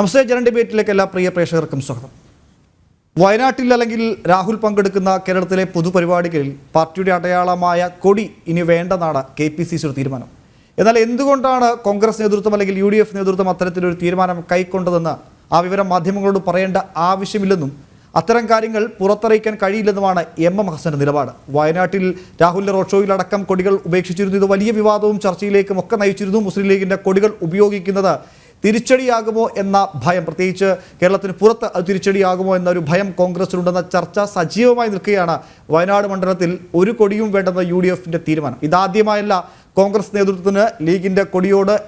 നമസ്തേ ജനൻ ഡിബേറ്റിലേക്ക് എല്ലാ പ്രിയ പ്രേക്ഷകർക്കും സ്വാഗതം. വയനാട്ടിൽ അല്ലെങ്കിൽ രാഹുൽ പങ്കെടുക്കുന്ന കേരളത്തിലെ പൊതുപരിപാടികളിൽ പാർട്ടിയുടെ അടയാളമായ കൊടി ഇനി വേണ്ടെന്നാണ് KPCCയുടെ തീരുമാനം. എന്നാൽ എന്തുകൊണ്ടാണ് കോൺഗ്രസ് നേതൃത്വം അല്ലെങ്കിൽ UDF നേതൃത്വം അത്തരത്തിലൊരു തീരുമാനം കൈക്കൊണ്ടതെന്ന് ആ വിവരം മാധ്യമങ്ങളോട് പറയേണ്ട ആവശ്യമില്ലെന്നും അത്തരം കാര്യങ്ങൾ പുറത്തറിയിക്കാൻ കഴിയില്ലെന്നുമാണ് MM ഹസന്റെ നിലപാട്. വയനാട്ടിൽ രാഹുലിന്റെ റോഡ് ഷോയിലടക്കം കൊടികൾ ഉപേക്ഷിച്ചിരുന്നു. ഇത് വലിയ വിവാദവും ചർച്ചയിലേക്കും ഒക്കെ നയിച്ചിരുന്നു. മുസ്ലിം ലീഗിന്റെ കൊടികൾ ഉപയോഗിക്കുന്നത് തിരിച്ചടിയാകുമോ എന്ന ഭയം, പ്രത്യേകിച്ച് കേരളത്തിന് പുറത്ത് അത് തിരിച്ചടിയാകുമോ എന്നൊരു ഭയം കോൺഗ്രസിനുണ്ടെന്ന ചർച്ച സജീവമായി നിൽക്കുകയാണ്. വയനാട് മണ്ഡലത്തിൽ ഒരു കൊടിയും വേണ്ടെന്ന UDFന്റെ തീരുമാനം. ഇതാദ്യമായല്ല കോൺഗ്രസ് നേതൃത്വത്തിന്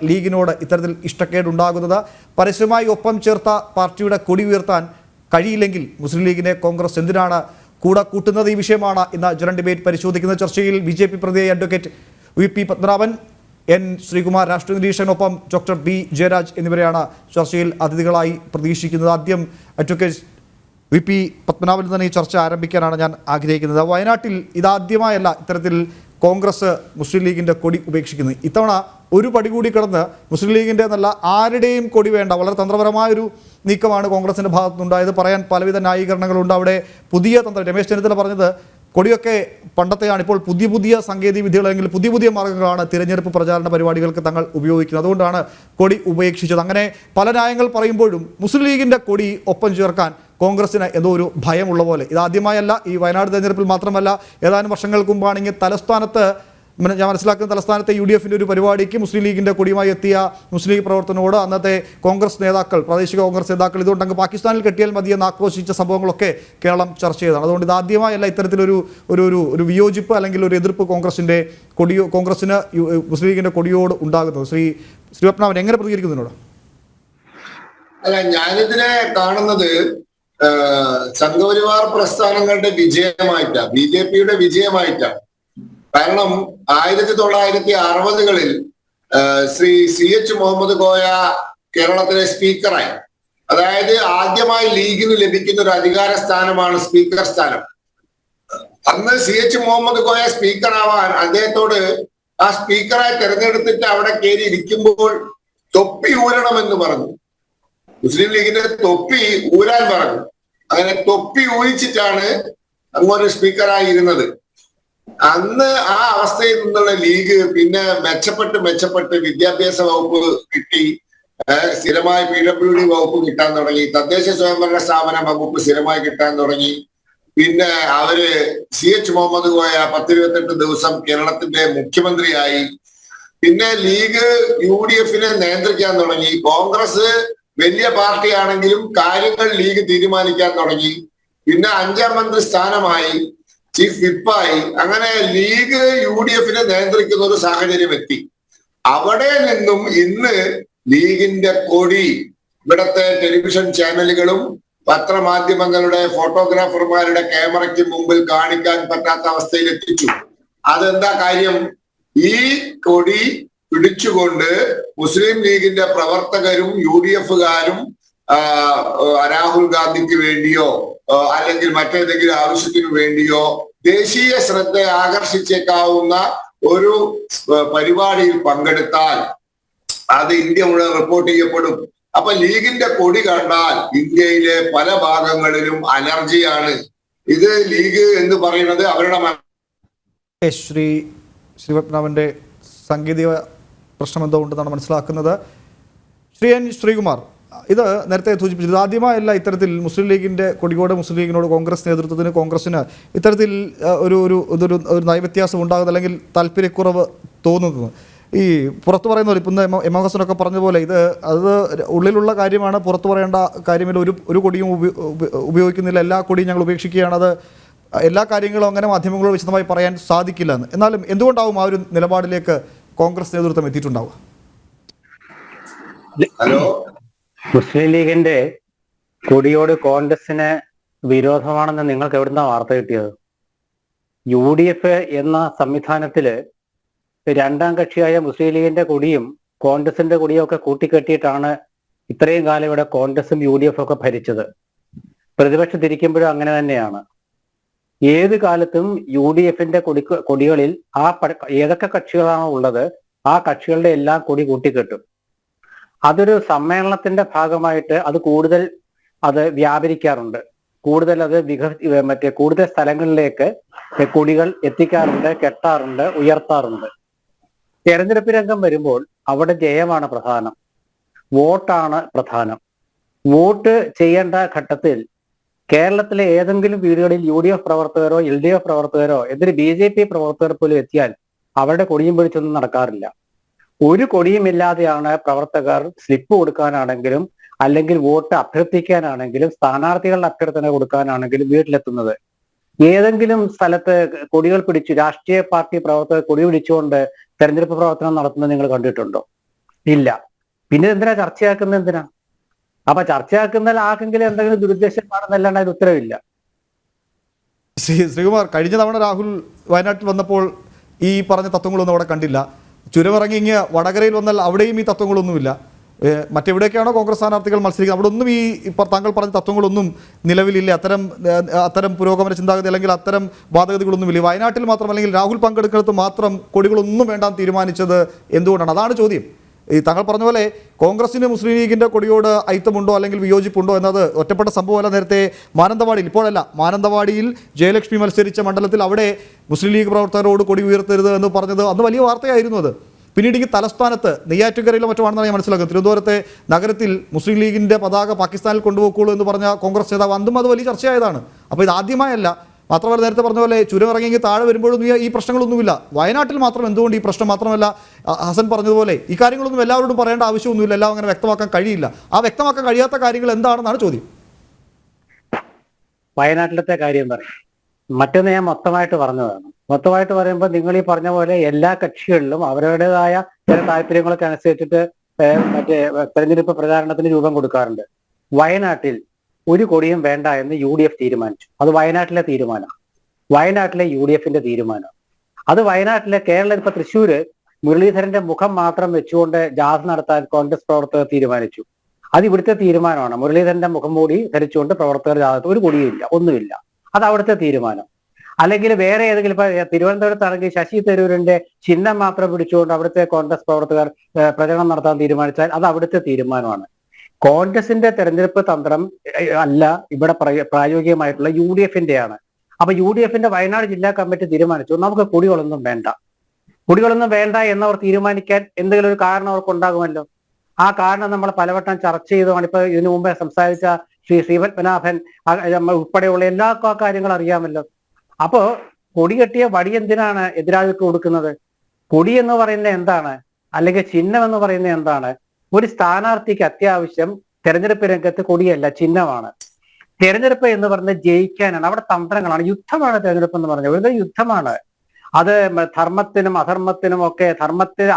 ലീഗിനോട് ഇത്തരത്തിൽ ഇഷ്ടക്കേടുണ്ടാകുന്നത്. പരസ്യമായി ഒപ്പം ചേർത്ത പാർട്ടിയുടെ കൊടി ഉയർത്താൻ കഴിയില്ലെങ്കിൽ മുസ്ലിം ലീഗിനെ കോൺഗ്രസ് എന്തിനാണ് കൂടെ കൂട്ടുന്നത്? ഈ വിഷയമാണ് ഇന്ന് ജനൻ ഡിബേറ്റ് പരിശോധിക്കുന്ന. ചർച്ചയിൽ BJP പ്രതിനിധി advocate VP Padmanabhan, N Sreekumar രാഷ്ട്രീയ നിരീക്ഷകനൊപ്പം ഡോക്ടർ B ജയരാജ് എന്നിവരെയാണ് ചർച്ചയിൽ അതിഥികളായി പ്രതീക്ഷിക്കുന്നത്. ആദ്യം അഡ്വക്കേറ്റ് VP പത്മനാഭൻ തന്നെ ഈ ചർച്ച ആരംഭിക്കാനാണ് ഞാൻ ആഗ്രഹിക്കുന്നത്. വയനാട്ടിൽ ഇതാദ്യമായല്ല ഇത്തരത്തിൽ കോൺഗ്രസ് മുസ്ലിം ലീഗിൻ്റെ കൊടി ഉപേക്ഷിക്കുന്നത്. ഇത്തവണ ഒരു പടി കൂടി കടന്ന് മുസ്ലിം ലീഗിൻ്റെ എന്നല്ല ആരുടെയും കൊടി വേണ്ട, വളരെ തന്ത്രപരമായൊരു നീക്കമാണ് കോൺഗ്രസിൻ്റെ ഭാഗത്തുനിന്നുണ്ടായത്. പറയാൻ പലവിധ ന്യായീകരണങ്ങളുണ്ട്. അവിടെ പുതിയ തന്ത്രം, രമേശ് ചെന്നിത്തല പറഞ്ഞത് കൊടിയൊക്കെ പണ്ടത്തെയാണ്, ഇപ്പോൾ പുതിയ സാങ്കേതിക വിദ്യകളെങ്കിൽ പുതിയ മാർഗ്ഗങ്ങളാണ് തിരഞ്ഞെടുപ്പ് പ്രചാരണ പരിപാടികൾക്ക് തങ്ങൾ ഉപയോഗിക്കുന്നത്, അതുകൊണ്ടാണ് കൊടി ഉപേക്ഷിച്ചത്. അങ്ങനെ പല ന്യായങ്ങൾ പറയുമ്പോഴും മുസ്ലിം ലീഗിൻ്റെ കൊടി ഒപ്പം ചേർക്കാൻ കോൺഗ്രസിന് എന്തോ ഒരു ഭയമുള്ള പോലെ. ഇതാദ്യമായല്ല, ഈ വയനാട് തെരഞ്ഞെടുപ്പിൽ മാത്രമല്ല, ഏതാനും വർഷങ്ങൾക്ക് മുമ്പാണെങ്കിൽ തലസ്ഥാനത്ത്, ഞാൻ മനസ്സിലാക്കുന്ന തലസ്ഥാനത്തെ UDFന്റെ ഒരു പരിപാടിക്ക് മുസ്ലിം ലീഗിൻ്റെ കൊടിയുമായി എത്തിയ മുസ്ലിം ലീഗ് പ്രവർത്തനോട് അന്നത്തെ കോൺഗ്രസ് നേതാക്കൾ, പ്രാദേശിക കോൺഗ്രസ് നേതാക്കൾ ഇതുകൊണ്ടങ്ങ് പാകിസ്ഥാനിൽ കെട്ടിയാൽ മതിയെന്ന് ആക്രോശിച്ച സംഭവങ്ങളൊക്കെ കേരളം ചർച്ച ചെയ്തതാണ്. അതുകൊണ്ട് ഇതാദ്യമായല്ല ഇത്തരത്തിലൊരു ഒരു വിയോജിപ്പ് അല്ലെങ്കിൽ ഒരു എതിർപ്പ് കോൺഗ്രസിന് മുസ്ലിം ലീഗിൻ്റെ കൊടിയോട് ഉണ്ടാകുന്നത്. ശ്രീ പത്മനാഭൻ എങ്ങനെ പ്രതികരിക്കുന്നതിനോട്? അല്ല, ഞാനിതിനെ കാണുന്നത് സംഘപരിവാർ പ്രസ്ഥാനങ്ങളുടെ വിജയമായിട്ടാണ്, BJPയുടെ വിജയമായിട്ടാണ്. കാരണം 1960-കളിൽ ശ്രീ CH മുഹമ്മദ് കോയ കേരളത്തിലെ സ്പീക്കറായി. അതായത് ആദ്യമായി ലീഗിന് ലഭിക്കുന്ന ഒരു അധികാര സ്ഥാനമാണ് സ്പീക്കർ സ്ഥാനം. അന്ന് CH മുഹമ്മദ് കോയ സ്പീക്കറാവാൻ അദ്ദേഹത്തോട് ആ സ്പീക്കറായി തെരഞ്ഞെടുത്തിട്ട് അവിടെ കയറി ഇരിക്കുമ്പോൾ തൊപ്പി ഊരണമെന്ന് പറഞ്ഞു. മുസ്ലിം ലീഗിന്റെ തൊപ്പി ഊരാൻ പറഞ്ഞു. അങ്ങനെ തൊപ്പി ഊരിച്ചിട്ടാണ് അങ്ങോട്ട് സ്പീക്കറായി ഇരുന്നത്. അന്ന് ആ അവസ്ഥയിൽ നിന്നുള്ള ലീഗ് പിന്നെ മെച്ചപ്പെട്ട് വിദ്യാഭ്യാസ വകുപ്പ് കിട്ടി, സ്ഥിരമായി PWD വകുപ്പ് കിട്ടാൻ തുടങ്ങി, തദ്ദേശ സ്വയംഭരണ സ്ഥാപന വകുപ്പ് സ്ഥിരമായി കിട്ടാൻ തുടങ്ങി. പിന്നെ അവര് CH മുഹമ്മദ് കോയ 10-28 ദിവസം കേരളത്തിന്റെ മുഖ്യമന്ത്രിയായി. പിന്നെ ലീഗ് UDFനെ നിയന്ത്രിക്കാൻ തുടങ്ങി. കോൺഗ്രസ് വലിയ പാർട്ടിയാണെങ്കിലും കാര്യങ്ങൾ ലീഗ് തീരുമാനിക്കാൻ തുടങ്ങി. പിന്നെ 5ാം മന്ത്രി സ്ഥാനമായി, ചീഫ് വിപ്പായി. അങ്ങനെ ലീഗ് UDFനെ നിയന്ത്രിക്കുന്ന ഒരു സാഹചര്യം എത്തി. അവിടെ നിന്നും ഇന്ന് ലീഗിന്റെ കൊടി ഇവിടത്തെ ടെലിവിഷൻ ചാനലുകളും പത്രമാധ്യമങ്ങളുടെ ഫോട്ടോഗ്രാഫർമാരുടെ ക്യാമറയ്ക്ക് മുമ്പിൽ കാണിക്കാൻ പറ്റാത്ത അവസ്ഥയിൽ എത്തിച്ചു. അതെന്താ കാര്യം? ഈ കൊടി പിടിച്ചുകൊണ്ട് മുസ്ലിം ലീഗിന്റെ പ്രവർത്തകരും UDFകാരും രാഹുൽ ഗാന്ധിക്ക് വേണ്ടിയോ അല്ലെങ്കിൽ മറ്റേതെങ്കിലും ആവശ്യത്തിനു വേണ്ടിയോ ദേശീയ ശ്രദ്ധ ആകർഷിച്ചേക്കാവുന്ന ഒരു പരിപാടിയിൽ പങ്കെടുത്താൽ അത് ഇന്ത്യ മുഴുവൻ റിപ്പോർട്ട് ചെയ്യപ്പെടും. അപ്പൊ ലീഗിന്റെ കൊടി കണ്ടാൽ ഇന്ത്യയിലെ പല ഭാഗങ്ങളിലും അലർജിയാണ്. ഇത് ലീഗ് എന്ന് പറയുന്നത് അവരുടെ ശ്രീ പത്മനാഭന്റെ സാങ്കേതിക പ്രശ്നം എന്തോ ഉണ്ടെന്നാണ് മനസ്സിലാക്കുന്നത്. ശ്രീ N ശ്രീകുമാർ, ഇത് നേരത്തെ സൂചിപ്പിച്ചത് ആദ്യമായല്ല ഇത്തരത്തിൽ മുസ്ലിം ലീഗിൻ്റെ കൊടിയോട് മുസ്ലിം ലീഗിനോട് കോൺഗ്രസിന് ഇത്തരത്തിൽ ഒരു നയവ്യത്യാസം ഉണ്ടാകുന്നത് അല്ലെങ്കിൽ താല്പര്യക്കുറവ് തോന്നുന്നത്. ഈ പുറത്തു പറയുന്ന പോലെ ഇപ്പം MM ഹസനൊക്കെ പറഞ്ഞ പോലെ അത് ഉള്ളിലുള്ള കാര്യമാണ്, പുറത്തു പറയേണ്ട കാര്യമില്ല. ഒരു കൊടിയും ഉപയോഗിക്കുന്നില്ല, എല്ലാ കൊടിയും ഞങ്ങൾ ഉപേക്ഷിക്കുകയാണ്, അത് എല്ലാ കാര്യങ്ങളും അങ്ങനെ മാധ്യമങ്ങളോട് വിശദമായി പറയാൻ സാധിക്കില്ലെന്ന്. എന്നാലും എന്തുകൊണ്ടാവും ആ ഒരു നിലപാടിലേക്ക് കോൺഗ്രസ് നേതൃത്വം എത്തിയിട്ടുണ്ടാവുക? മുസ്ലിം ലീഗിന്റെ കൊടിയോട് കോൺഗ്രസിന് വിരോധമാണെന്ന് നിങ്ങൾക്ക് എവിടുന്നാ വാർത്ത കിട്ടിയത്? UDF എന്ന സംവിധാനത്തില് 2ാം കക്ഷിയായ മുസ്ലിം ലീഗിന്റെ കൊടിയും കോൺഗ്രസിന്റെ കൊടിയും ഒക്കെ കൂട്ടിക്കെട്ടിയിട്ടാണ് ഇത്രയും കാലം ഇവിടെ കോൺഗ്രസും UDF ഒക്കെ ഭരിച്ചത്. പ്രതിപക്ഷത്തിരിക്കുമ്പോഴും അങ്ങനെ തന്നെയാണ്. ഏത് കാലത്തും UDFന്റെ കൊടികളിൽ ഏതൊക്കെ കക്ഷികളാണോ ഉള്ളത് ആ കക്ഷികളുടെ എല്ലാം കൊടി കൂട്ടിക്കെട്ടും. അതൊരു സമ്മേളനത്തിന്റെ ഭാഗമായിട്ട് അത് കൂടുതൽ അത് വ്യാപരിക്കാറുണ്ട്. കൂടുതൽ അത് കൂടുതൽ സ്ഥലങ്ങളിലേക്ക് കൊടികൾ എത്തിക്കാറുണ്ട്, കെട്ടാറുണ്ട്, ഉയർത്താറുണ്ട്. തെരഞ്ഞെടുപ്പ് രംഗം വരുമ്പോൾ അവിടെ ജയമാണ് പ്രധാനം, വോട്ടാണ് പ്രധാനം. വോട്ട് ചെയ്യേണ്ട ഘട്ടത്തിൽ കേരളത്തിലെ ഏതെങ്കിലും വീടുകളിൽ UDF പ്രവർത്തകരോ LDF പ്രവർത്തകരോ എന്തൊരു BJP പ്രവർത്തകർ പോലും എത്തിയാൽ അവരുടെ കൊടിയും പിടിച്ചൊന്നും നടക്കാറില്ല. ഒരു കൊടിയുമില്ലാതെയാണ് പ്രവർത്തകർ സ്ലിപ്പ് കൊടുക്കാനാണെങ്കിലും അല്ലെങ്കിൽ വോട്ട് അഭ്യർത്ഥിക്കാനാണെങ്കിലും സ്ഥാനാർത്ഥികളുടെ അഭ്യർത്ഥന കൊടുക്കാനാണെങ്കിലും വീട്ടിലെത്തുന്നത്. ഏതെങ്കിലും സ്ഥലത്ത് കൊടികൾ പിടിച്ചു രാഷ്ട്രീയ പാർട്ടി പ്രവർത്തകർ കൊടി പിടിച്ചുകൊണ്ട് തെരഞ്ഞെടുപ്പ് പ്രവർത്തനം നടത്തുന്നത് നിങ്ങൾ കണ്ടിട്ടുണ്ടോ? ഇല്ല. പിന്നെ എന്തിനാ ചർച്ചയാക്കുന്നത്? എന്തിനാ? അപ്പൊ ചർച്ചയാക്കുന്നതിൽ ആർക്കെങ്കിലും എന്തെങ്കിലും ദുരുദ്ദേശമാണെന്നല്ലാണ്ട് അതിന് ഉത്തരവില്ല. ശ്രീകുമാർ, കഴിഞ്ഞ തവണ രാഹുൽ വയനാട്ടിൽ വന്നപ്പോൾ ഈ പറഞ്ഞ തത്വങ്ങളൊന്നും അവിടെ കണ്ടില്ല. ചുരമിറങ്ങി ഇങ്ങ് വടകരയിൽ വന്നാൽ അവിടെയും ഈ തത്വങ്ങളൊന്നുമില്ല. മറ്റെവിടെയൊക്കെയാണോ കോൺഗ്രസ് സ്ഥാനാർത്ഥികൾ മത്സരിക്കുന്നത് അവിടെ ഒന്നും ഈ താങ്കൾ പറഞ്ഞ തത്വങ്ങളൊന്നും നിലവിലില്ല. അത്തരം പുരോഗമന ചിന്താഗതി അല്ലെങ്കിൽ അത്തരം വാദഗതികളൊന്നുമില്ല. വയനാട്ടിൽ മാത്രം അല്ലെങ്കിൽ രാഹുൽ പങ്കെടുക്കുന്നത് മാത്രം കൊടികളൊന്നും വേണ്ടാന്ന് തീരുമാനിച്ചത് എന്തുകൊണ്ടാണ്? അതാണ് ചോദ്യം. ഈ താങ്കൾ പറഞ്ഞ പോലെ കോൺഗ്രസിന് മുസ്ലിം ലീഗിൻ്റെ കൊടിയോട് ഐത്തമുണ്ടോ അല്ലെങ്കിൽ വിയോജിപ്പുണ്ടോ എന്നത് ഒറ്റപ്പെട്ട സംഭവമല്ല. നേരത്തെ മാനന്തവാടിയിൽ, ഇപ്പോഴല്ല, മാനന്തവാടിയിൽ ജയലക്ഷ്മി മത്സരിച്ച മണ്ഡലത്തിൽ അവിടെ മുസ്ലിം ലീഗ് പ്രവർത്തകരോട് കൊടി ഉയർത്തരുത് എന്ന് പറഞ്ഞത് അന്ന് വലിയ വാർത്തയായിരുന്നു. അത് പിന്നീട് ഈ തലസ്ഥാനത്ത് നെയ്യാറ്റുകരയിലോ മറ്റുമാണെന്നാണ് ഞാൻ മനസ്സിലാക്കുന്നത്. തിരുവനന്തപുരത്തെ നഗരത്തിൽ മുസ്ലിം ലീഗിൻ്റെ പതാക പാകിസ്ഥാനിൽ കൊണ്ടുപോകുള്ളൂ എന്ന് പറഞ്ഞ കോൺഗ്രസ് നേതാവ് അന്നും അത് വലിയ ചർച്ചയായതാണ്. അപ്പോൾ ഇത് ആദ്യമായല്ല. മാത്രമല്ല, നേരത്തെ പറഞ്ഞ പോലെ ചുരമിറങ്ങി താഴെ വരുമ്പോഴൊന്നും ഈ പ്രശ്നങ്ങളൊന്നുമില്ല. വയനാട്ടിൽ മാത്രം എന്തുകൊണ്ട് ഈ പ്രശ്നം? മാത്രമല്ല, ഹസൻ പറഞ്ഞതുപോലെ ഈ കാര്യങ്ങളൊന്നും എല്ലാവരോടും പറയേണ്ട ആവശ്യമൊന്നുമില്ല, എല്ലാം അങ്ങനെ വ്യക്തമാക്കാൻ കഴിയില്ല. ആ വ്യക്തമാക്കാൻ കഴിയാത്ത കാര്യങ്ങൾ എന്താണെന്നാണ് ചോദ്യം. വയനാട്ടിലത്തെ കാര്യം പറയും. മറ്റൊന്ന് ഞാൻ മൊത്തമായിട്ട് പറഞ്ഞതാണ്. മൊത്തമായിട്ട് പറയുമ്പോൾ നിങ്ങൾ ഈ പറഞ്ഞ പോലെ എല്ലാ കക്ഷികളിലും അവരുടേതായ ചില താല്പര്യങ്ങളൊക്കെ അനുസരിച്ചിട്ട് മറ്റേ തെരഞ്ഞെടുപ്പ് പ്രചാരണത്തിന് രൂപം കൊടുക്കാറുണ്ട്. വയനാട്ടിൽ ഒരു കൊടിയും വേണ്ട എന്ന് UDF തീരുമാനിച്ചു. അത് വയനാട്ടിലെ തീരുമാനമാണ്, വയനാട്ടിലെ UDFന്റെ തീരുമാനം. അത് വയനാട്ടിലെ കേരളം ഇപ്പൊ തൃശ്ശൂര് മുരളീധരന്റെ മുഖം മാത്രം വെച്ചുകൊണ്ട് ജാഥ നടത്താൻ കോൺഗ്രസ് പ്രവർത്തകർ തീരുമാനിച്ചു. അത് ഇവിടുത്തെ തീരുമാനമാണ്. മുരളീധരന്റെ മുഖം മൂടി ധരിച്ചുകൊണ്ട് പ്രവർത്തകർ ജാഥ, ഒരു കൊടിയില്ല, ഒന്നുമില്ല. അത് അവിടുത്തെ തീരുമാനം. അല്ലെങ്കിൽ വേറെ ഏതെങ്കിലും ഇപ്പൊ തിരുവനന്തപുരത്താണെങ്കിൽ ശശി തരൂരിന്റെ ചിഹ്നം മാത്രം പിടിച്ചുകൊണ്ട് അവിടുത്തെ കോൺഗ്രസ് പ്രവർത്തകർ പ്രചരണം നടത്താൻ തീരുമാനിച്ചാൽ അത് അവിടുത്തെ തീരുമാനമാണ്. കോൺഗ്രസിന്റെ തെരഞ്ഞെടുപ്പ് തന്ത്രം അല്ല ഇവിടെ പ്രായോഗികമായിട്ടുള്ള UDFന്റെയാണ്. അപ്പൊ UDFന്റെ വയനാട് ജില്ലാ കമ്മിറ്റി തീരുമാനിച്ചു നമുക്ക് കൊടികളൊന്നും വേണ്ട. കൊടികളൊന്നും വേണ്ട എന്നവർ തീരുമാനിക്കാൻ എന്തെങ്കിലും ഒരു കാരണം അവർക്ക് ഉണ്ടാകുമല്ലോ. ആ കാരണം നമ്മൾ പലവട്ടം ചർച്ച ചെയ്തതാണ്. ഇപ്പൊ ഇതിനു മുമ്പേ സംസാരിച്ച ശ്രീ പത്മനാഭൻ ഉൾപ്പെടെയുള്ള എല്ലാ കാര്യങ്ങളും അറിയാമല്ലോ. അപ്പോ കൊടി കെട്ടിയ വടി എന്തിനാണ് എതിരാളിക്ക് കൊടുക്കുന്നത്? കൊടി എന്ന് പറയുന്നത് എന്താണ്? അല്ലെങ്കിൽ ചിഹ്നം എന്ന് പറയുന്നത് എന്താണ്? ഒരു സ്ഥാനാർത്ഥിക്ക് അത്യാവശ്യം തെരഞ്ഞെടുപ്പ് രംഗത്ത് കൊടിയല്ല, ചിഹ്നമാണ്. തെരഞ്ഞെടുപ്പ് എന്ന് പറയുന്നത് ജയിക്കാനാണ്. അവിടെ തന്ത്രങ്ങളാണ്, യുദ്ധമാണ് തെരഞ്ഞെടുപ്പ് എന്ന് പറഞ്ഞത്. ഒരു യുദ്ധമാണ്. അത് ധർമ്മത്തിനും അധർമ്മത്തിനും ഒക്കെ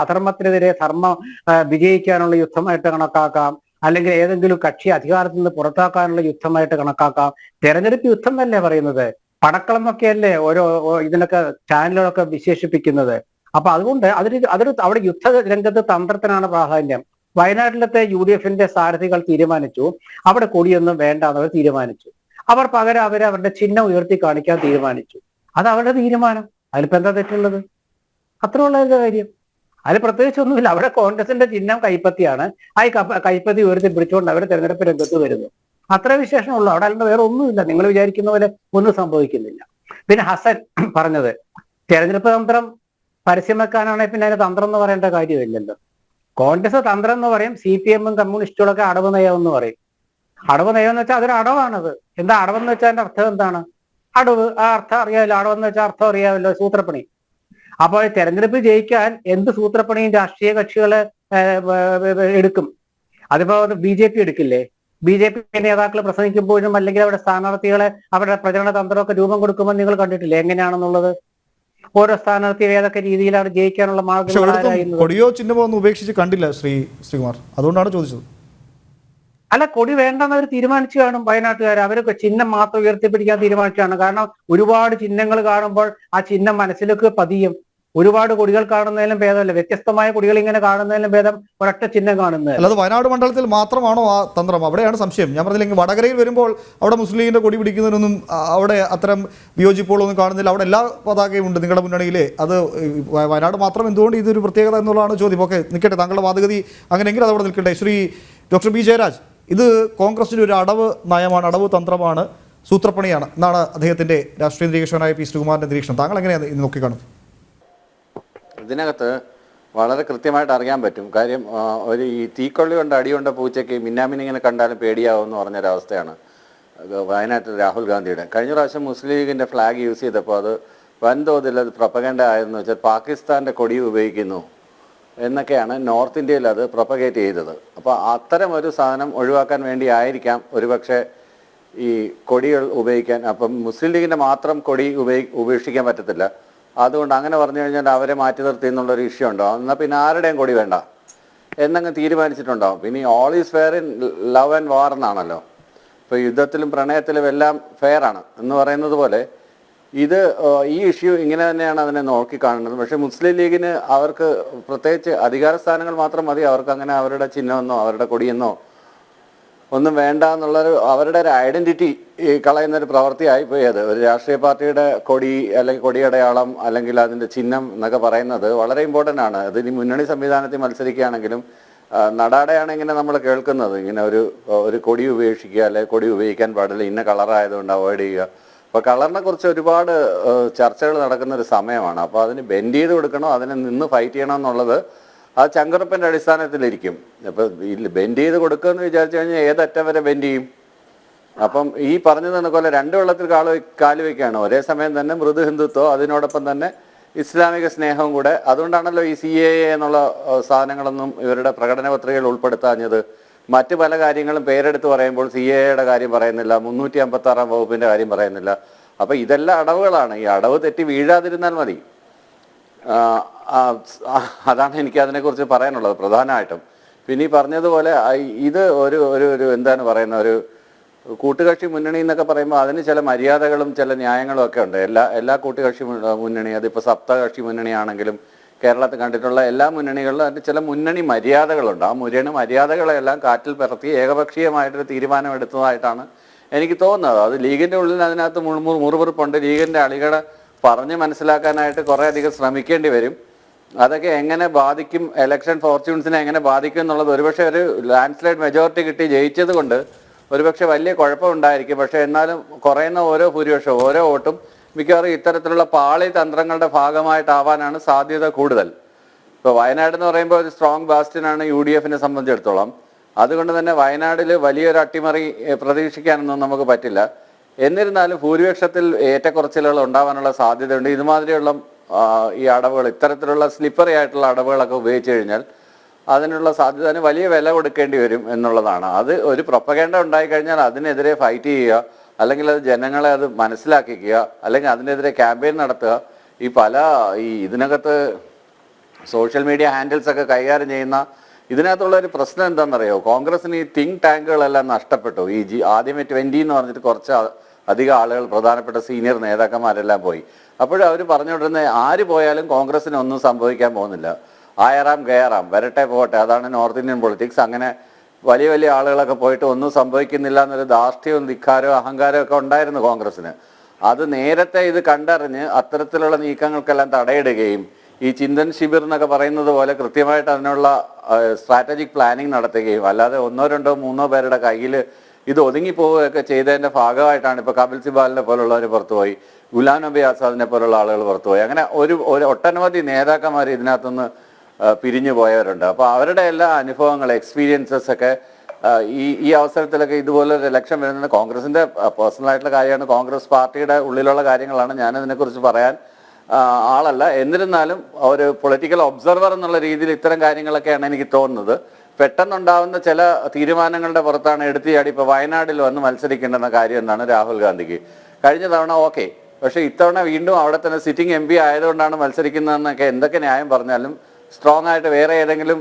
അധർമ്മത്തിനെതിരെ ധർമ്മം വിജയിക്കാനുള്ള യുദ്ധമായിട്ട് കണക്കാക്കാം, അല്ലെങ്കിൽ ഏതെങ്കിലും കക്ഷി അധികാരത്തിൽ നിന്ന് പുറത്താക്കാനുള്ള യുദ്ധമായിട്ട് കണക്കാക്കാം. തെരഞ്ഞെടുപ്പ് യുദ്ധം എന്നല്ലേ പറയുന്നത്? പടക്കളം എന്നൊക്കെയല്ലേ ഓരോ ഇതിനൊക്കെ ചാനലുകളൊക്കെ വിശേഷിപ്പിക്കുന്നത്. അപ്പൊ അതുകൊണ്ട് അവിടെ യുദ്ധ രംഗത്ത് തന്ത്രത്തിനാണ് പ്രാധാന്യം. വയനാട്ടിലത്തെ UDFന്റെ സാരഥികൾ തീരുമാനിച്ചു അവിടെ കൊടിയൊന്നും വേണ്ട എന്നവർ തീരുമാനിച്ചു. പകരം അവരുടെ ചിഹ്നം ഉയർത്തി കാണിക്കാൻ തീരുമാനിച്ചു. അത് അവരുടെ തീരുമാനം. അതിലിപ്പോ എന്താ തെറ്റുള്ളത്? അത്രയുള്ള കാര്യം. അതിൽ പ്രത്യേകിച്ച് ഒന്നുമില്ല. അവിടെ കോൺഗ്രസിന്റെ ചിഹ്നം കൈപ്പത്തിയാണ്. ആ കൈപ്പത്തി ഉയർത്തി പിടിച്ചുകൊണ്ട് അവർ തെരഞ്ഞെടുപ്പ് രംഗത്ത് വരുന്നു. അത്ര വിശേഷമുള്ളൂ. അവിടെ അല്ലാണ്ട് വേറെ ഒന്നുമില്ല. നിങ്ങൾ വിചാരിക്കുന്ന പോലെ ഒന്നും സംഭവിക്കുന്നില്ല. പിന്നെ ഹസൻ പറഞ്ഞത് തെരഞ്ഞെടുപ്പ് തന്ത്രം പരസ്യം വെക്കാനാണെങ്കിൽ പിന്നെ അതിന് തന്ത്രം എന്ന് പറയേണ്ട കാര്യമില്ലല്ലോ. കോൺഗ്രസ് തന്ത്രം എന്ന് പറയും, CPM കമ്മ്യൂണിസ്റ്റുകളൊക്കെ അടവ് നയം എന്ന് പറയും. അടവ് നയം എന്ന് വെച്ചാൽ അതൊരു അടവാണത്. എന്താ അടവെന്ന് വെച്ചാൽ അതിന്റെ അർത്ഥം എന്താണ്? അടവ്, ആ അർത്ഥം അറിയാമല്ലോ. അടവെന്ന് വെച്ചാൽ അർത്ഥം അറിയാമല്ലോ, സൂത്രപ്പണി. അപ്പോൾ തെരഞ്ഞെടുപ്പ് ജയിക്കാൻ എന്ത് സൂത്രപ്പണിയും രാഷ്ട്രീയ കക്ഷികള് എടുക്കും. അതിപ്പോ BJP എടുക്കില്ലേ? BJP നേതാക്കൾ പ്രസംഗിക്കുമ്പോഴും അല്ലെങ്കിൽ അവിടെ സ്ഥാനാർത്ഥികളെ അവരുടെ പ്രചരണ തന്ത്രമൊക്കെ രൂപം കൊടുക്കുമ്പോൾ നിങ്ങൾ കണ്ടിട്ടില്ലേ എങ്ങനെയാണെന്നുള്ളത്? ഓരോ സ്ഥാനാർത്ഥി ഏതൊക്കെ രീതിയിലാണ് ജയിക്കാനുള്ള മാർഗം. കൊടിയോ ചിഹ്നമോ ഒന്നും ഉപേക്ഷിച്ച് കണ്ടില്ല ശ്രീകുമാർ, അതുകൊണ്ടാണ് ചോദിച്ചത്. അല്ല, കൊടി വേണ്ടെന്ന് അവർ തീരുമാനിച്ചു കാണും വയനാട്ടുകാർ. അവരൊക്കെ ചിഹ്നം മാത്രം ഉയർത്തിപ്പിടിക്കാൻ തീരുമാനിച്ചാണ്. കാരണം ഒരുപാട് ചിഹ്നങ്ങൾ കാണുമ്പോൾ ആ ചിഹ്നം മനസ്സിലേക്ക് പതിയും. ഒരുപാട് കൊടികൾ കാണുന്നതിലും ഭേദമല്ല, വ്യത്യസ്തമായ കൊടികൾ ഇങ്ങനെ കാണുന്നതിലും ഭേദം ഒരൊറ്റ ചിഹ്നം കാണുന്നത്. അല്ലാതെ വയനാട് മണ്ഡലത്തിൽ മാത്രമാണോ ആ തന്ത്രം? അവിടെയാണ് സംശയം. ഞാൻ പറഞ്ഞില്ലെങ്കിൽ വടകരയിൽ വരുമ്പോൾ അവിടെ മുസ്ലിം ലീഗിന്റെ കൊടി പിടിക്കുന്നതിനൊന്നും അവിടെ അത്തരം വിയോജിപ്പുകളൊന്നും കാണുന്നില്ല. അവിടെ എല്ലാ പതാകയും ഉണ്ട് നിങ്ങളുടെ മുന്നണിയിലെ. അത് വയനാട് മാത്രം എന്തുകൊണ്ട് ഇതൊരു പ്രത്യേകത എന്നുള്ളതാണ് ചോദ്യം. ഓക്കെ, നിൽക്കട്ടെ, താങ്കളുടെ വാദഗതി അങ്ങനെയെങ്കിൽ അതവിടെ നിൽക്കട്ടെ. ശ്രീ ഡോക്ടർ ബി ജയരാജ്, ഇത് കോൺഗ്രസിൻ്റെ ഒരു അടവ് നയമാണ്, അടവ് തന്ത്രമാണ്, സൂത്രപ്പണിയാണ് എന്നാണ് അദ്ദേഹത്തിൻ്റെ രാഷ്ട്രീയ നിരീക്ഷകനായ പി ശ്രീകുമാറിൻ്റെ നിരീക്ഷണം. താങ്കൾ എങ്ങനെയാണ് ഇത് നോക്കിക്കാണും? ഇതിനകത്ത് വളരെ കൃത്യമായിട്ട് അറിയാൻ പറ്റും. കാര്യം ഒരു ഈ തീക്കൊള്ളി കൊണ്ട് അടികൊണ്ട പൂച്ചയ്ക്ക് മിന്നാമിനിങ്ങനെ കണ്ടാലും പേടിയാവുമെന്ന് പറഞ്ഞൊരവസ്ഥയാണ് വയനാട്ടിൽ രാഹുൽ ഗാന്ധിയുടെ. കഴിഞ്ഞ പ്രാവശ്യം മുസ്ലിം ലീഗിൻ്റെ ഫ്ലാഗ് യൂസ് ചെയ്തപ്പോൾ അത് വൻതോതിൽ അത് പ്രൊപ്പഗൻഡ ആയെന്ന് വെച്ചാൽ പാകിസ്ഥാൻ്റെ കൊടി ഉപയോഗിക്കുന്നു എന്നൊക്കെയാണ് നോർത്ത് ഇന്ത്യയിൽ അത് പ്രൊപ്പഗേറ്റ് ചെയ്തത്. അപ്പോൾ അത്തരം ഒരു സാധനം ഒഴിവാക്കാൻ വേണ്ടി ആയിരിക്കാം ഒരുപക്ഷെ ഈ കൊടികൾ ഉപയോഗിക്കാൻ. അപ്പം മുസ്ലിം ലീഗിൻ്റെ മാത്രം കൊടി ഉപേക്ഷിക്കാൻ പറ്റത്തില്ല. അതുകൊണ്ട് അങ്ങനെ പറഞ്ഞു കഴിഞ്ഞാൽ അവരെ മാറ്റി നിർത്തി എന്നുള്ളൊരു ഇഷ്യൂ ഉണ്ടാവും. എന്നാൽ പിന്നെ ആരുടെയും കൊടി വേണ്ട എന്നങ്ങ് തീരുമാനിച്ചിട്ടുണ്ടാവും. പിന്നെ all is fair in love and war എന്നാണല്ലോ. ഇപ്പോൾ യുദ്ധത്തിലും പ്രണയത്തിലും എല്ലാം ഫെയർ ആണ് എന്ന് പറയുന്നത് പോലെ ഇത് ഈ ഇഷ്യൂ ഇങ്ങനെ തന്നെയാണ് അതിനെ നോക്കിക്കാണുന്നത്. പക്ഷേ മുസ്ലിം ലീഗിന് അവർക്ക് പ്രത്യേകിച്ച് അധികാര സ്ഥാനങ്ങൾ മാത്രം മതി. അവർക്ക് അങ്ങനെ അവരുടെ ചിഹ്നമെന്നോ അവരുടെ കൊടിയെന്നോ ഒന്നും വേണ്ട എന്നുള്ളൊരു അവരുടെ ഒരു ഐഡൻറ്റിറ്റി കളയുന്നൊരു പ്രവൃത്തിയായിപ്പോയി. അത് ഒരു രാഷ്ട്രീയ പാർട്ടിയുടെ കൊടി അല്ലെങ്കിൽ കൊടിയടയാളം അല്ലെങ്കിൽ അതിൻ്റെ ചിഹ്നം എന്നൊക്കെ പറയുന്നത് വളരെ ഇമ്പോർട്ടൻ്റ് ആണ്. അത് ഇനി മുന്നണി സംവിധാനത്തിൽ മത്സരിക്കുകയാണെങ്കിലും നടാടെയാണ് ഇങ്ങനെ നമ്മൾ കേൾക്കുന്നത്, ഇങ്ങനെ ഒരു കൊടി ഉപേക്ഷിക്കുക അല്ലെങ്കിൽ കൊടി ഉപയോഗിക്കാൻ പാടില്ല, ഇന്ന കളറായതുകൊണ്ട് അവോയ്ഡ് ചെയ്യുക. അപ്പോൾ കളറിനെ കുറിച്ച് ഒരുപാട് ചർച്ചകൾ നടക്കുന്ന ഒരു സമയമാണ്. അപ്പോൾ അതിന് ബെൻഡ് ചെയ്ത് കൊടുക്കണോ അതിനെ നിന്ന് ഫൈറ്റ് ചെയ്യണം എന്നുള്ളത് ആ ചങ്കുറപ്പിൻ്റെ അടിസ്ഥാനത്തിലിരിക്കും. അപ്പോൾ ഈ ബെൻഡ് ചെയ്ത് കൊടുക്കുമെന്ന് വിചാരിച്ചു കഴിഞ്ഞാൽ ഏതറ്റം വരെ ബെൻഡ് ചെയ്യും? അപ്പം ഈ പറഞ്ഞു തന്നെ പോലെ രണ്ട് വെള്ളത്തിൽ കാല് വയ്ക്കുകയാണ്. ഒരേ സമയം തന്നെ മൃദു ഹിന്ദുത്വം, അതിനോടൊപ്പം തന്നെ ഇസ്ലാമിക സ്നേഹവും കൂടെ. അതുകൊണ്ടാണല്ലോ ഈ CAA എന്നുള്ള സാധനങ്ങളൊന്നും ഇവരുടെ പ്രകടന പത്രികയിൽ ഉൾപ്പെടുത്താഞ്ഞത്. മറ്റ് പല കാര്യങ്ങളും പേരെടുത്ത് പറയുമ്പോൾ CAAയുടെ കാര്യം പറയുന്നില്ല, 356 വകുപ്പിൻ്റെ കാര്യം പറയുന്നില്ല. അപ്പോൾ ഇതെല്ലാം അടവുകളാണ്. ഈ അടവ് തെറ്റി വീഴാതിരുന്നാൽ മതി. അതാണ് എനിക്ക് അതിനെക്കുറിച്ച് പറയാനുള്ളത് പ്രധാനമായിട്ടും. പിന്നെ ഈ പറഞ്ഞതുപോലെ ഇത് ഒരു എന്താണ് പറയുന്ന ഒരു കൂട്ടുകക്ഷി മുന്നണി എന്നൊക്കെ പറയുമ്പോൾ അതിന് ചില മര്യാദകളും ചില ന്യായങ്ങളും ഒക്കെ ഉണ്ട്. എല്ലാ കൂട്ടുകക്ഷി മുന്നണി, അതിപ്പോൾ സപ്തകക്ഷി മുന്നണിയാണെങ്കിലും കേരളത്തിൽ കണ്ടിട്ടുള്ള എല്ലാ മുന്നണികളിലും അതിന് ചില മുന്നണി മര്യാദകളുണ്ട്. ആ മുന്നണി മര്യാദകളെല്ലാം കാറ്റിൽ പറത്തി ഏകപക്ഷീയമായിട്ടൊരു തീരുമാനം എടുത്തതായിട്ടാണ് എനിക്ക് തോന്നുന്നത്. അത് ലീഗിൻ്റെ ഉള്ളിൽ അതിനകത്ത് മുറിവുറുപ്പുണ്ട്. ലീഗിൻ്റെ അണികളെ പറഞ്ഞ് മനസ്സിലാക്കാനായിട്ട് കുറേ അധികം ശ്രമിക്കേണ്ടി വരും. അതൊക്കെ എങ്ങനെ ബാധിക്കും, ഇലക്ഷൻ ഫോർച്യൂൺസിനെ എങ്ങനെ ബാധിക്കും എന്നുള്ളത് ഒരുപക്ഷെ ഒരു ലാൻഡ്സ്ലൈഡ് മെജോറിറ്റി കിട്ടി ജയിച്ചത് കൊണ്ട് ഒരുപക്ഷെ വലിയ കുഴപ്പമുണ്ടായിരിക്കും. പക്ഷേ എന്നാലും കുറയുന്ന ഓരോ ഭൂരിപക്ഷവും ഓരോ വോട്ടും മിക്കവാറും ഇത്തരത്തിലുള്ള പാളി തന്ത്രങ്ങളുടെ ഭാഗമായിട്ടാവാനാണ് സാധ്യത കൂടുതൽ. ഇപ്പോൾ വയനാട് എന്ന് പറയുമ്പോൾ ഒരു സ്ട്രോങ് ബാസ്റ്റിനാണ് UDFനെ സംബന്ധിച്ചിടത്തോളം. അതുകൊണ്ട് തന്നെ വയനാട്ടിൽ വലിയൊരു അട്ടിമറി പ്രതീക്ഷിക്കാനൊന്നും നമുക്ക് പറ്റില്ല. എന്നിരുന്നാലും ഭൂരിപക്ഷത്തിൽ ഏറ്റക്കുറച്ചിലുകൾ ഉണ്ടാവാനുള്ള സാധ്യതയുണ്ട്. ഇതുമാതിരിയുള്ള ഈ അടവുകൾ, ഇത്തരത്തിലുള്ള സ്ലിപ്പറി ആയിട്ടുള്ള അടവുകളൊക്കെ ഉപയോഗിച്ച് കഴിഞ്ഞാൽ അതിനുള്ള സാധ്യത വലിയ വില കൊടുക്കേണ്ടി വരും എന്നുള്ളതാണ്. അത് ഒരു പ്രൊപ്പഗൻഡ ഉണ്ടായിക്കഴിഞ്ഞാൽ അതിനെതിരെ ഫൈറ്റ് ചെയ്യുക, അല്ലെങ്കിൽ അത് ജനങ്ങളെ അത് മനസ്സിലാക്കിക്കുക, അല്ലെങ്കിൽ അതിനെതിരെ ക്യാമ്പയിൻ നടത്തുക. ഈ ഇതിനകത്ത് സോഷ്യൽ മീഡിയ ഹാൻഡിൽസ് ഒക്കെ കൈകാര്യം ചെയ്യുന്ന ഇതിനകത്തുള്ള ഒരു പ്രശ്നം എന്താണെന്നറിയോ? കോൺഗ്രസിന് ഈ തിങ്ക് ടാങ്കുകളെല്ലാം നഷ്ടപ്പെട്ടു. ആദ്യമേ 20 എന്ന് പറഞ്ഞിട്ട് കുറച്ച് അധികം ആളുകൾ, പ്രധാനപ്പെട്ട സീനിയർ നേതാക്കന്മാരെല്ലാം പോയി. അപ്പോഴും അവർ പറഞ്ഞുകൊണ്ടിരുന്നത് ആര് പോയാലും കോൺഗ്രസിന് ഒന്നും സംഭവിക്കാൻ പോകുന്നില്ല, ആയറാം ഗയറാം, വരട്ടെ പോകട്ടെ, അതാണ് നോർത്ത് ഇന്ത്യൻ പൊളിറ്റിക്സ്. അങ്ങനെ വലിയ വലിയ ആളുകളൊക്കെ പോയിട്ട് ഒന്നും സംഭവിക്കുന്നില്ല എന്നൊരു ധാർഷ്ട്യവും ധിക്കാരവും അഹങ്കാരവും ഒക്കെ ഉണ്ടായിരുന്നു കോൺഗ്രസ്സിന്. അത് നേരത്തെ ഇത് കണ്ടറിഞ്ഞ് അത്തരത്തിലുള്ള നീക്കങ്ങൾക്കെല്ലാം തടയിടുകയും ഈ ചിന്തൻ ശിബിർ എന്നൊക്കെ പറയുന്നത് പോലെ കൃത്യമായിട്ട് അതിനുള്ള സ്ട്രാറ്റജിക് പ്ലാനിങ് നടത്തുകയും, അല്ലാതെ 1, 2, 3 പേരുടെ കയ്യിൽ ഇത് ഒതുങ്ങിപ്പോവുകയൊക്കെ ചെയ്തതിൻ്റെ ഭാഗമായിട്ടാണ് ഇപ്പോൾ കപിൽ സിബാലിനെ പോലുള്ളവർ പുറത്തുപോയി, ഗുലാം നബി ആസാദിനെ പോലുള്ള ആളുകൾ പുറത്തുപോയി. അങ്ങനെ ഒരു ഒട്ടനവധി നേതാക്കന്മാർ ഇതിനകത്തുനിന്ന് പിരിഞ്ഞു പോയവരുണ്ട്. അപ്പോൾ അവരുടെ എല്ലാ അനുഭവങ്ങൾ, എക്സ്പീരിയൻസസ് ഒക്കെ ഈ അവസരത്തിലൊക്കെ ഇതുപോലൊരു ഇലക്ഷൻ വരുന്നത് കോൺഗ്രസിൻ്റെ പേഴ്സണലായിട്ടുള്ള കാര്യമാണ്, കോൺഗ്രസ് പാർട്ടിയുടെ ഉള്ളിലുള്ള കാര്യങ്ങളാണ്. ഞാനതിനെക്കുറിച്ച് പറയാൻ ആളല്ല. എന്നിരുന്നാലും ഒരു പൊളിറ്റിക്കൽ ഒബ്സർവർ എന്നുള്ള രീതിയിൽ ഇത്തരം കാര്യങ്ങളൊക്കെയാണ് എനിക്ക് തോന്നുന്നത്. പെട്ടെന്നുണ്ടാവുന്ന ചില തീരുമാനങ്ങളുടെ പുറത്താണ് എടുത്തിയാടി ഇപ്പോൾ വയനാട്ടിൽ വന്ന് മത്സരിക്കേണ്ടെന്ന കാര്യം എന്നാണ് രാഹുൽ ഗാന്ധിക്ക്. കഴിഞ്ഞ തവണ ഓക്കെ, പക്ഷേ ഇത്തവണ വീണ്ടും അവിടെ തന്നെ സിറ്റിംഗ് MP ആയതുകൊണ്ടാണ് മത്സരിക്കുന്നതെന്നൊക്കെ എന്തൊക്കെ ന്യായം പറഞ്ഞാലും സ്ട്രോങ് ആയിട്ട് വേറെ ഏതെങ്കിലും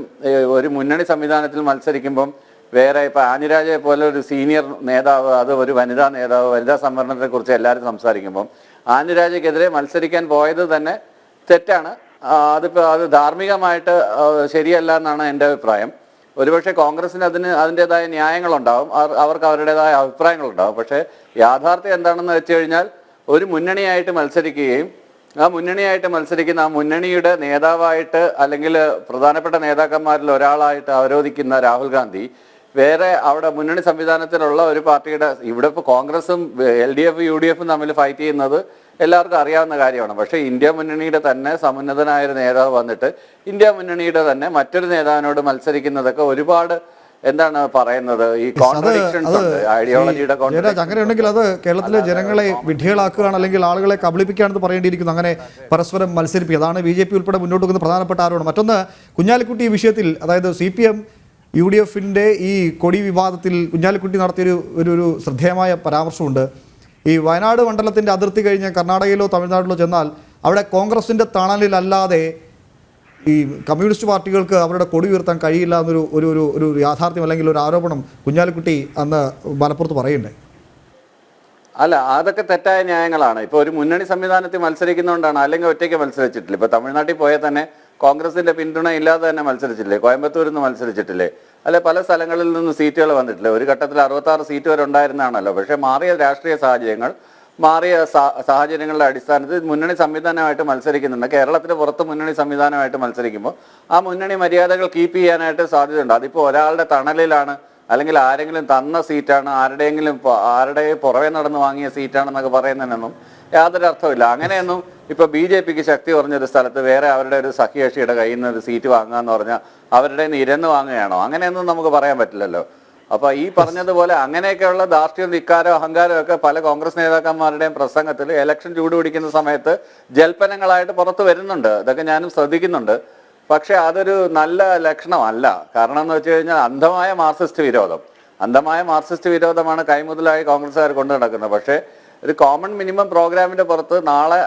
ഒരു മുന്നണി സംവിധാനത്തിൽ മത്സരിക്കുമ്പം വേറെ ഇപ്പോൾ ആനിരാജയെ പോലെ ഒരു സീനിയർ നേതാവ്, അത് ഒരു വനിതാ നേതാവ്, വനിതാ സംവരണത്തെക്കുറിച്ച് എല്ലാവരും സംസാരിക്കുമ്പം ആനിരാജയ്ക്കെതിരെ മത്സരിക്കാൻ പോയത് തന്നെ തെറ്റാണ്. അത് ധാർമ്മികമായിട്ട് ശരിയല്ല എന്നാണ് എൻ്റെ അഭിപ്രായം. ഒരുപക്ഷെ കോൺഗ്രസിന് അതിൻ്റെതായ ന്യായങ്ങളുണ്ടാവും, അവർക്ക് അവരുടേതായ അഭിപ്രായങ്ങളുണ്ടാവും. പക്ഷേ യാഥാർത്ഥ്യം എന്താണെന്ന് വെച്ച് കഴിഞ്ഞാൽ ഒരു മുന്നണിയായിട്ട് മത്സരിക്കുകയും ആ മുന്നണിയുടെ നേതാവായിട്ട് അല്ലെങ്കിൽ പ്രധാനപ്പെട്ട നേതാക്കന്മാരിൽ ഒരാളായിട്ട് അവരോധിക്കുന്ന രാഹുൽ ഗാന്ധി വേറെ അവിടെ മുന്നണി സംവിധാനത്തിലുള്ള ഒരു പാർട്ടിയുടെ, ഇവിടെ ഇപ്പോൾ കോൺഗ്രസും LDF UDF തമ്മിൽ ഫൈറ്റ് ചെയ്യുന്നത് എല്ലാവർക്കും അറിയാവുന്ന കാര്യമാണ്. പക്ഷേ ഇന്ത്യ മുന്നണിയുടെ തന്നെ സമുന്നതനായ ഒരു നേതാവ് വന്നിട്ട് ഇന്ത്യ മുന്നണിയുടെ തന്നെ മറ്റൊരു നേതാവിനോട് മത്സരിക്കുന്നതൊക്കെ ഒരുപാട് എന്താണ് പറയുന്നത്, ഈ കോൺട്രഡിക്ഷൻസ് ഉണ്ട്, ഐഡിയോളജിയുടെ കോൺട്രഡിക്ഷൻ. അങ്ങനെയുണ്ടെങ്കിൽ അത് കേരളത്തിലെ ജനങ്ങളെ വിഡ്ഢികളാക്കുകയാണ്, അല്ലെങ്കിൽ ആളുകളെ കബളിപ്പിക്കുകയാണെന്ന് പറയേണ്ടിയിരിക്കുന്നു. അങ്ങനെ പരസ്പരം മത്സരിപ്പിക്കുക, അതാണ് BJP ഉൾപ്പെടെ മുന്നോട്ട് വെക്കുന്ന പ്രധാനപ്പെട്ട ആരോപണം. മറ്റൊന്ന്, കുഞ്ഞാലിക്കുട്ടി ഈ വിഷയത്തിൽ, അതായത് CPM UDFിൻ്റെ ഈ കൊടി വിവാദത്തിൽ കുഞ്ഞാലിക്കുട്ടി നടത്തിയൊരു ശ്രദ്ധേയമായ പരാമർശമുണ്ട്. ഈ വയനാട് മണ്ഡലത്തിൻ്റെ അതിർത്തി കഴിഞ്ഞ് കർണാടകയിലോ തമിഴ്നാട്ടിലോ ചെന്നാൽ അവിടെ കോൺഗ്രസിൻ്റെ തണലിലല്ലാതെ ഈ കമ്മ്യൂണിസ്റ്റ് പാർട്ടികൾക്ക് അവരുടെ കൊടി ഉയർത്താൻ കഴിയില്ല എന്നൊരു ഒരു യാഥാർത്ഥ്യം അല്ലെങ്കിൽ ഒരു ആരോപണം കുഞ്ഞാലിക്കുട്ടി അന്ന് മലപ്പുറത്ത് പറയുന്നുണ്ട്. അല്ല, അതൊക്കെ തെറ്റായ ന്യായങ്ങളാണ്. ഇപ്പോൾ ഒരു മുന്നണി സംവിധാനത്തിൽ മത്സരിക്കുന്നതുകൊണ്ടാണ്, അല്ലെങ്കിൽ ഒറ്റയ്ക്ക് മത്സരിച്ചിട്ടില്ല. ഇപ്പോൾ തമിഴ്നാട്ടിൽ പോയാൽ തന്നെ കോൺഗ്രസിന്റെ പിന്തുണ ഇല്ലാതെ തന്നെ മത്സരിച്ചില്ലേ, കോയമ്പത്തൂരിൽ നിന്ന് മത്സരിച്ചിട്ടില്ലേ, അല്ലെ പല സ്ഥലങ്ങളിൽ നിന്ന് സീറ്റുകൾ വന്നിട്ടില്ലേ. ഒരു ഘട്ടത്തിൽ 66 സീറ്റ് വരെ ഉണ്ടായിരുന്നതാണല്ലോ. പക്ഷേ മാറിയ രാഷ്ട്രീയ സാഹചര്യങ്ങളുടെ അടിസ്ഥാനത്തിൽ മുന്നണി സംവിധാനമായിട്ട് മത്സരിക്കുന്നുണ്ട്. കേരളത്തിന് പുറത്ത് മുന്നണി സംവിധാനമായിട്ട് മത്സരിക്കുമ്പോൾ ആ മുന്നണി മര്യാദകൾ കീപ്പ് ചെയ്യാനായിട്ട് സാധ്യതയുണ്ട്. അതിപ്പോൾ ഒരാളുടെ തണലിലാണ്, അല്ലെങ്കിൽ ആരെങ്കിലും തന്ന സീറ്റാണ്, ആരുടെ പുറമെ നടന്ന് വാങ്ങിയ സീറ്റാണെന്നൊക്കെ പറയുന്നതിനൊന്നും യാതൊരു അർത്ഥമില്ല. അങ്ങനെയൊന്നും ഇപ്പോൾ BJPക്ക് ശക്തി കുറഞ്ഞൊരു സ്ഥലത്ത് വേറെ അവരുടെ ഒരു സഖ്യകക്ഷിയുടെ കയ്യിൽ നിന്ന് ഒരു സീറ്റ് വാങ്ങുക പറഞ്ഞാൽ അവരുടെ ഇരന്ന് വാങ്ങുകയാണോ? അങ്ങനെയൊന്നും നമുക്ക് പറയാൻ പറ്റില്ലല്ലോ. അപ്പോൾ ഈ പറഞ്ഞതുപോലെ അങ്ങനെയൊക്കെയുള്ള ധാർഷ്ട്യം, ധിക്കാരം, അഹങ്കാരം ഒക്കെ പല കോൺഗ്രസ് നേതാക്കന്മാരുടെയും പ്രസംഗത്തിൽ ഇലക്ഷൻ ചൂടുപിടിക്കുന്ന സമയത്ത് ജൽപ്പനങ്ങളായിട്ട് പുറത്തു വരുന്നുണ്ട്. ഇതൊക്കെ ഞാനും ശ്രദ്ധിക്കുന്നുണ്ട്. പക്ഷെ അതൊരു നല്ല ലക്ഷണമല്ല. കാരണം എന്ന് വെച്ച് കഴിഞ്ഞാൽ അന്ധമായ മാർക്സിസ്റ്റ് വിരോധമാണ് കൈമുതലായി കോൺഗ്രസ്സുകാർ കൊണ്ടു നടക്കുന്നത്. പക്ഷേ ഒരു കോമൺ മിനിമം പ്രോഗ്രാമിന്റെ പുറത്ത് നാളെ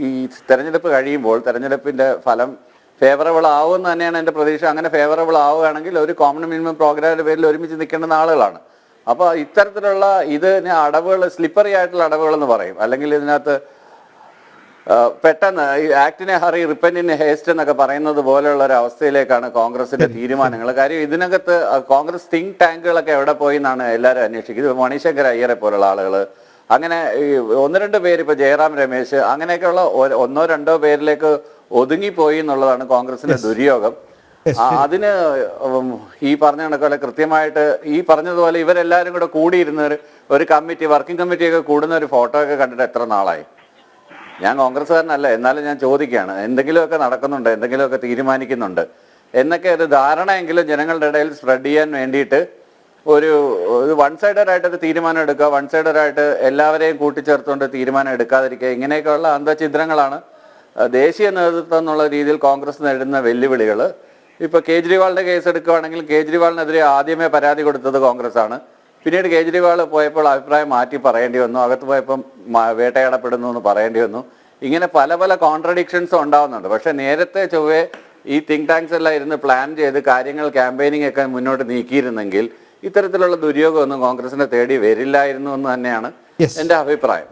ഈ തെരഞ്ഞെടുപ്പ് കഴിയുമ്പോൾ തെരഞ്ഞെടുപ്പിന്റെ ഫലം ഫേവറബിൾ ആവുമെന്ന് തന്നെയാണ് എൻ്റെ പ്രതീക്ഷ. അങ്ങനെ ഫേവറബിൾ ആവുകയാണെങ്കിൽ ഒരു കോമൺ മിനിമം പ്രോഗ്രാമിന്റെ പേരിൽ ഒരുമിച്ച് നിൽക്കേണ്ടുന്ന ആളുകളാണ്. അപ്പോൾ ഇത്തരത്തിലുള്ള ഇതിന് അടവുകൾ, സ്ലിപ്പറി ആയിട്ടുള്ള അടവുകൾ എന്ന് പറയും. അല്ലെങ്കിൽ ഇതിനകത്ത് പെട്ടെന്ന് ഈ ആക്ടിനെ ഹറി റിപ്പന്റിനെ ഹേസ്റ്റ് എന്നൊക്കെ പറയുന്നത് പോലെയുള്ള ഒരു അവസ്ഥയിലേക്കാണ് കോൺഗ്രസിന്റെ തീരുമാനങ്ങൾ. കാര്യം ഇതിനകത്ത് കോൺഗ്രസ് തിങ്ക് ടാങ്കുകളൊക്കെ എവിടെ പോയി എന്നാണ് എല്ലാവരും അന്വേഷിക്കുന്നത്. മണിശങ്കർ അയ്യരെ പോലുള്ള ആളുകൾ, അങ്ങനെ ഈ 1-2 പേര്, ഇപ്പോൾ ജയറാം രമേശ്, അങ്ങനെയൊക്കെയുള്ള 1-2 പേരിലേക്ക് ഒതുങ്ങിപ്പോയി എന്നുള്ളതാണ് കോൺഗ്രസിന്റെ ദുര്യോഗം. അതിന് ഈ പറഞ്ഞ കണക്കല്ല കൃത്യമായിട്ട് ഈ പറഞ്ഞതുപോലെ ഇവരെല്ലാവരും കൂടെ കൂടിയിരുന്ന ഒരു കമ്മിറ്റി, വർക്കിംഗ് കമ്മിറ്റിയൊക്കെ കൂടുന്ന ഒരു ഫോട്ടോ ഒക്കെ കണ്ടിട്ട് എത്ര നാളായി? ഞാൻ കോൺഗ്രസ്സുകാരനല്ല, എന്നാലും ഞാൻ ചോദിക്കുകയാണ്, എന്തെങ്കിലുമൊക്കെ നടക്കുന്നുണ്ട്, എന്തെങ്കിലുമൊക്കെ തീരുമാനിക്കുന്നുണ്ട് എന്നൊക്കെ ഒരു ധാരണയെങ്കിലും ജനങ്ങളുടെ ഇടയിൽ സ്പ്രെഡ് ചെയ്യാൻ വേണ്ടിയിട്ട് ഒരു വൺ സൈഡറായിട്ടൊരു തീരുമാനം എടുക്കുക, വൺ സൈഡറായിട്ട് എല്ലാവരെയും കൂട്ടിച്ചേർത്തുകൊണ്ട് തീരുമാനം എടുക്കാതിരിക്കുക, ഇങ്ങനെയൊക്കെയുള്ള അന്തഛിദ്രങ്ങളാണ് ദേശീയ നേതൃത്വം എന്നുള്ള രീതിയിൽ കോൺഗ്രസ് നേരിടുന്ന വെല്ലുവിളികൾ. ഇപ്പോൾ കേജ്രിവാളിൻ്റെ കേസ് എടുക്കുകയാണെങ്കിൽ കേജ്രിവാളിനെതിരെ ആദ്യമേ പരാതി കൊടുത്തത് കോൺഗ്രസ് ആണ്. പിന്നീട് കേജ്രിവാൾ പോയപ്പോൾ അഭിപ്രായം മാറ്റി പറയേണ്ടി വന്നു, അകത്ത് പോയപ്പം വേട്ടയാടപ്പെടുന്നു എന്ന് പറയേണ്ടി വന്നു. ഇങ്ങനെ പല പല കോൺട്രഡിക്ഷൻസും ഉണ്ടാവുന്നുണ്ട്. പക്ഷേ നേരത്തെ ചൊവ്വേ ഈ തിങ്ക് ടാങ്ക്സ് എല്ലാം ഇരുന്ന് പ്ലാൻ ചെയ്ത് കാര്യങ്ങൾ, ക്യാമ്പയിനിങ് ഒക്കെ മുന്നോട്ട് നീക്കിയിരുന്നെങ്കിൽ ഇത്തരത്തിലുള്ള ദുര്യോഗമൊന്നും കോൺഗ്രസിനെ തേടി വരില്ലായിരുന്നു എന്ന് തന്നെയാണ് എൻ്റെ അഭിപ്രായം.